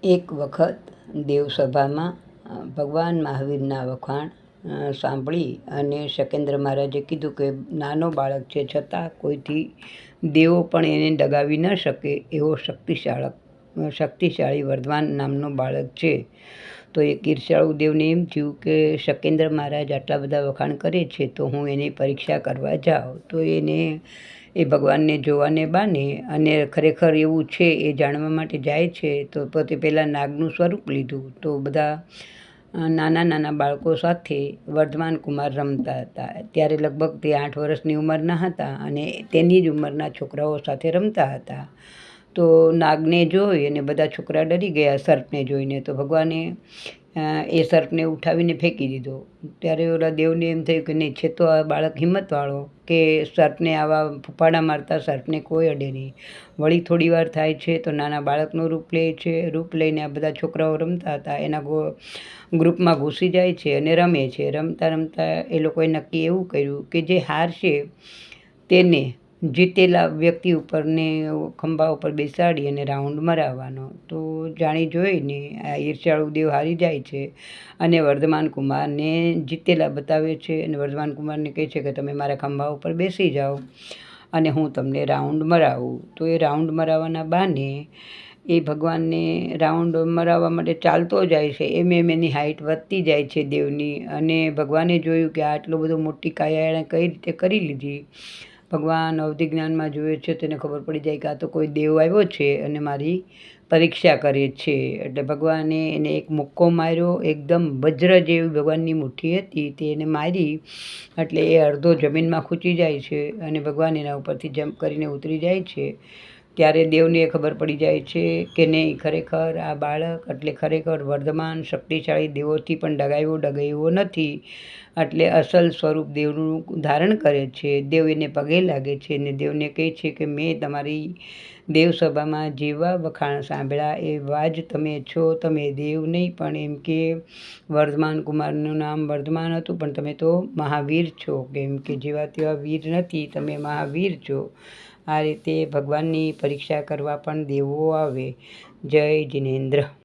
એક વખત દેવસભામાં ભગવાન મહાવીરના વખાણ સાંભળી અને શકેન્દ્ર મહારાજે કીધું કે નાનો બાળક છે છતાં કોઈથી દેવો પણ એને ડગાવી ન શકે એવો શક્તિશાળી વર્ધમાન નામનો બાળક છે. તો એ ઈર્ષ્યાળુ દેવને એમ થયું કે શકેન્દ્ર મહારાજ આટલા બધા વખાણ કરે છે તો હું એની પરીક્ષા કરવા જાઉં. તો એ ભગવાનને જોવાને બાને અને ખરેખર એવું છે એ જાણવા માટે જાય છે. તો પોતે પહેલાં નાગનું સ્વરૂપ લીધું. તો બધા નાના નાના બાળકો સાથે વર્ધમાન કુમાર રમતા હતા. ત્યારે લગભગ તે 8 વર્ષની ઉંમરના હતા અને તેની જ ઉંમરના છોકરાઓ સાથે રમતા હતા. તો નાગને જોઈ અને બધા છોકરા ડરી ગયા સર્પને જોઈને. તો ભગવાને એ સર્પને ઉઠાવીને ફેંકી દીધો. ત્યારે ઓલા દેવને એમ થયું કે નહીં, છે તો આ બાળક હિંમતવાળો કે સર્પને આવા ફૂફાડા મારતા સર્પને કોઈ અડે નહીં. વળી થોડી વાર થાય છે તો નાના બાળકનું રૂપ લે છે. રૂપ લઈને આ બધા છોકરાઓ રમતા હતા એના ગ્રુપમાં ઘૂસી જાય છે અને રમે છે. રમતા રમતા એ લોકોએ નક્કી એવું કર્યું કે જે હારશે તેને જીતેલા વ્યક્તિ ઉપરને ખંભા ઉપર બેસાડી અને રાઉન્ડ મરાવવાનો. તો જાણી જોઈને આ ઈર્ષ્યાળુ દેવ હારી જાય છે અને વર્ધમાન કુમારને જીતેલા બતાવે છે અને વર્ધમાન કુમારને કહે છે કે તમે મારા ખંભા ઉપર બેસી જાઓ અને હું તમને રાઉન્ડ મરાવું. તો એ રાઉન્ડ મરાવવાના બહાને એ ભગવાનને રાઉન્ડ મરાવવા માટે ચાલતો જાય છે. એમ એની હાઇટ વધતી જાય છે દેવની. અને ભગવાને જોયું કે આટલો બધો મોટી કાયા એણે કઈ રીતે કરી લીધી. ભગવાન અવધિ જ્ઞાનમાં જુએ છે તેને ખબર પડી જાય કે આ તો કોઈ દેવ આવ્યો છે અને મારી પરીક્ષા કરે છે. એટલે ભગવાને એને એક મુક્કો માર્યો. એકદમ વજ્ર જેવી ભગવાનની મુઠ્ઠી હતી તે એને મારી એટલે એ અડધો જમીનમાં ખૂંચી જાય છે અને ભગવાન એના ઉપરથી જમ્પ કરીને ઉતરી જાય છે. ત્યારે દેવને ખબર પડી જાય છે કે નહીં, ખરેખર આ બાળક એટલે ખરેખર વર્ધમાન શક્તિશાળી દેવોથી પણ ડગાવ્યો નથી. એટલે અસલ સ્વરૂપ દેવનું ધારણ કરે છે. દેવ એને પગે લાગે છે અને દેવને કહે છે કે મેં તમારી દેવસભામાં જેવા વખાણ સાંભળ્યા એવા જ તમે છો. તમે દેવ નહીં પણ એમ કે વર્ધમાન કુમારનું નામ વર્ધમાન હતું પણ તમે તો મહાવીર છો. કેમ કે જેવા તેવા વીર નથી, તમે મહાવીર છો. આ રીતે ભગવાનની પરીક્ષા કરવા પણ દેવો આવે. જય જિનેન્દ્ર.